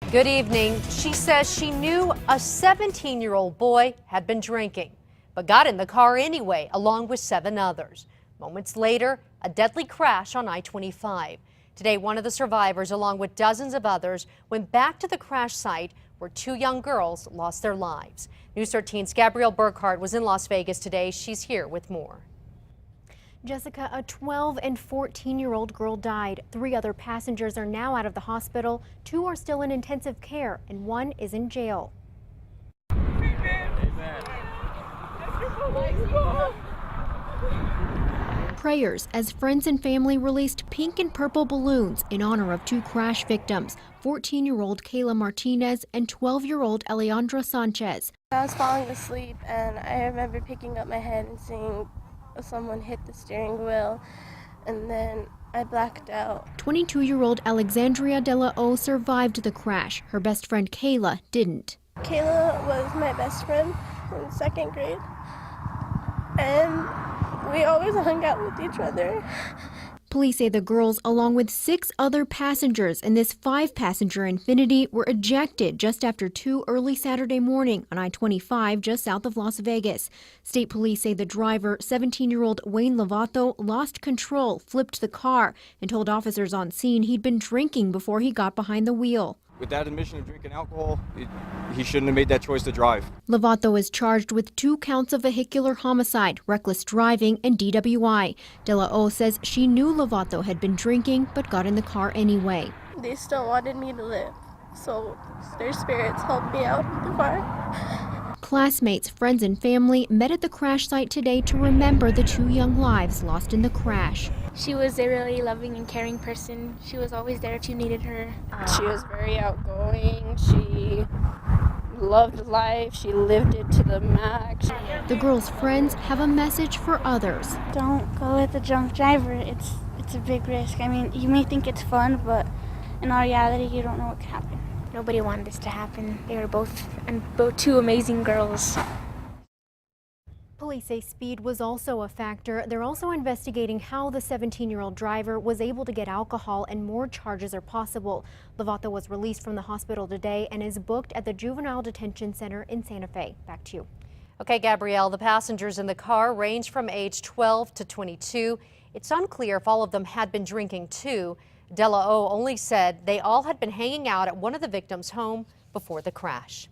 Good evening. She says she knew a 17-year-old boy had been drinking, but got in the car anyway, along with 7 others. Moments later, a deadly crash on I-25. Today, one of the survivors, along with dozens of others, went back to the crash site where 2 young girls lost their lives. News 13's Gabrielle Burkhart was in Las Vegas today. She's here with more. Jessica, a 12 and 14-year-old girl died. 3 other passengers are now out of the hospital. 2 are still in intensive care and 1 is in jail. Prayers as friends and family released pink and purple balloons in honor of 2 crash victims, 14-year-old Kayla Martinez and 12-year-old Alejandra Sanchez. I was falling asleep and I remember picking up my head and seeing someone hit the steering wheel, and then I blacked out. 22-year-old Alexandria De La O survived the crash. Her best friend Kayla didn't. Kayla was my best friend in 2nd grade, and we always hung out with each other. Police say the girls, along with 6 other passengers in this 5-passenger Infiniti, were ejected just after 2 early Saturday morning on I-25 just south of Las Vegas. State police say the driver, 17-year-old Wayne Lovato, lost control, flipped the car, and told officers on scene he'd been drinking before he got behind the wheel. With that admission of drinking alcohol, he shouldn't have made that choice to drive. Lovato is charged with 2 counts of vehicular homicide, reckless driving, and DWI. De La O says she knew Lovato had been drinking but got in the car anyway. They still wanted me to live, so their spirits helped me out in the car. Classmates, friends, and family met at the crash site today to remember the 2 young lives lost in the crash. She was a really loving and caring person. She was always there if you needed her. She was very outgoing. She loved life. She lived it to the max. The girls' friends have a message for others. Don't go with a drunk driver. It's a big risk. I mean, you may think it's fun, but in all reality, you don't know what could happen. Nobody wanted this to happen. They were both 2 amazing girls. Police say speed was also a factor. They're also investigating how the 17-year-old driver was able to get alcohol, and more charges are possible. Lovato was released from the hospital today and is booked at the Juvenile Detention Center in Santa Fe. Back to you. Okay, Gabrielle, the passengers in the car range from age 12 to 22. It's unclear if all of them had been drinking too. De La O only said they all had been hanging out at one of the victims' home before the crash.